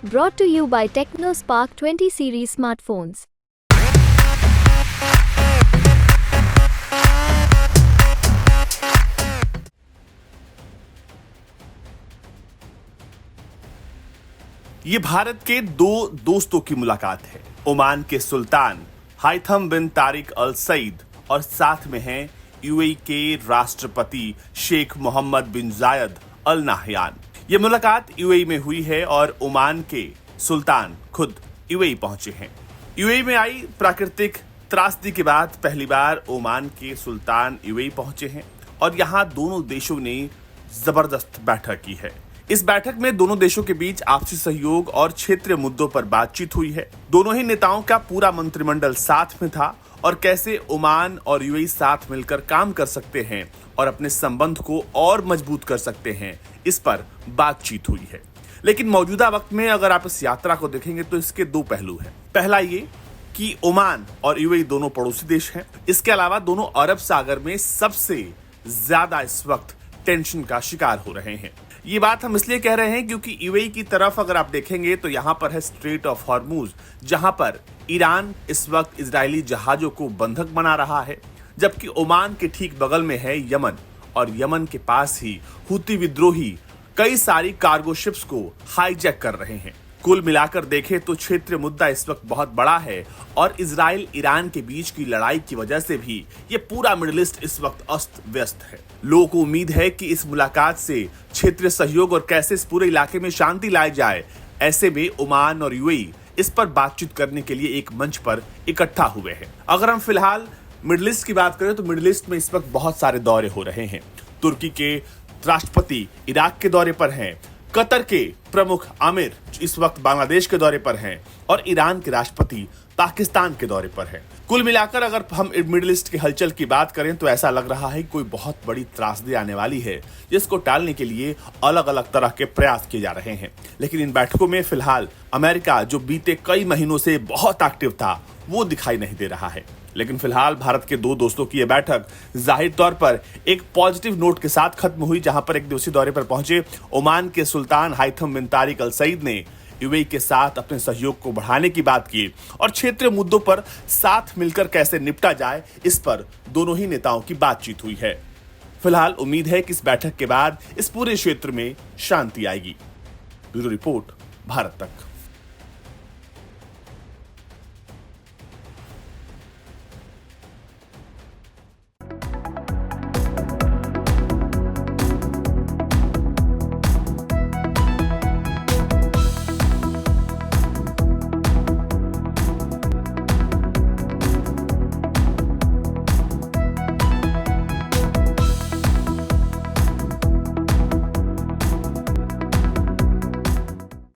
Brought to you by TechnoSpark 20 series smartphones. ये भारत के दो दोस्तों की मुलाकात है। ओमान के सुल्तान हाइथम बिन तारिक अल सईद और साथ में हैं यूएई के राष्ट्रपति शेख मोहम्मद बिन जायद अल नाहयान। ये मुलाकात यूएई में हुई है और ओमान के सुल्तान खुद यूएई पहुंचे हैं। यूएई में आई प्राकृतिक त्रासदी के बाद पहली बार ओमान के सुल्तान यूएई पहुंचे हैं और यहां दोनों देशों ने जबरदस्त बैठक की है। इस बैठक में दोनों देशों के बीच आपसी सहयोग और क्षेत्रीय मुद्दों पर बातचीत हुई है। दोनों ही नेताओं का पूरा मंत्रिमंडल साथ में था और कैसे ओमान और यूएई साथ मिलकर काम कर सकते हैं और अपने संबंध को और मजबूत कर सकते हैं, इस पर बातचीत हुई है। लेकिन मौजूदा वक्त में अगर आप इस यात्रा को देखेंगे तो इसके दो पहलू हैं। पहला ये कि ओमान और यूएई दोनों पड़ोसी देश हैं। इसके अलावा दोनों अरब सागर में सबसे ज्यादा इस वक्त टेंशन का शिकार हो रहे हैं। ये बात हम इसलिए कह रहे हैं क्योंकि यूएई की तरफ अगर आप देखेंगे तो यहाँ पर है स्ट्रेट ऑफ हॉर्मूज, जहां पर ईरान इस वक्त इजरायली जहाजों को बंधक बना रहा है, जबकि ओमान के ठीक बगल में है यमन और यमन के पास ही हुती विद्रोही कई सारी कार्गो शिप्स को हाईजैक कर रहे हैं। कुल मिलाकर देखें तो क्षेत्रीय मुद्दा इस वक्त बहुत बड़ा है और इजराइल ईरान के बीच की लड़ाई की वजह से भी ये पूरा मिडिल ईस्ट इस वक्त अस्त व्यस्त है। लोगों को उम्मीद है कि इस मुलाकात से क्षेत्रीय सहयोग और कैसे इस पूरे इलाके में शांति लाई जाए, ऐसे में ओमान और यूएई इस पर बातचीत करने के लिए एक मंच पर इकट्ठा हुए हैं। अगर हम फिलहाल मिडिल ईस्ट की बात करें तो मिडिल ईस्ट में इस वक्त बहुत सारे दौरे हो रहे हैं। तुर्की के राष्ट्रपति इराक के दौरे पर हैं, कतर के प्रमुख आमिर इस वक्त बांग्लादेश के दौरे पर हैं और ईरान के राष्ट्रपति पाकिस्तान के दौरे पर हैं। कुल मिलाकर अगर हम मिडिल ईस्ट की हलचल की बात करें तो ऐसा लग रहा है कि कोई बहुत बड़ी त्रासदी आने वाली है, जिसको टालने के लिए अलग अलग तरह के प्रयास किए जा रहे हैं। लेकिन इन बैठकों में फिलहाल अमेरिका, जो बीते कई महीनों से बहुत एक्टिव था, वो दिखाई नहीं दे रहा है। लेकिन फिलहाल भारत के दो दोस्तों की यह बैठक जाहिर तौर पर एक पॉजिटिव नोट के साथ खत्म हुई, जहां पर एक दिवसीय दौरे पर पहुंचे ओमान के सुल्तान हाइथम बिन तारिक अल सईद ने यूएई के साथ अपने सहयोग को बढ़ाने की बात की और क्षेत्रीय मुद्दों पर साथ मिलकर कैसे निपटा जाए, इस पर दोनों ही नेताओं की बातचीत हुई है। फिलहाल उम्मीद है कि इस बैठक के बाद इस पूरे क्षेत्र में शांति आएगी। ब्यूरो रिपोर्ट, भारत तक।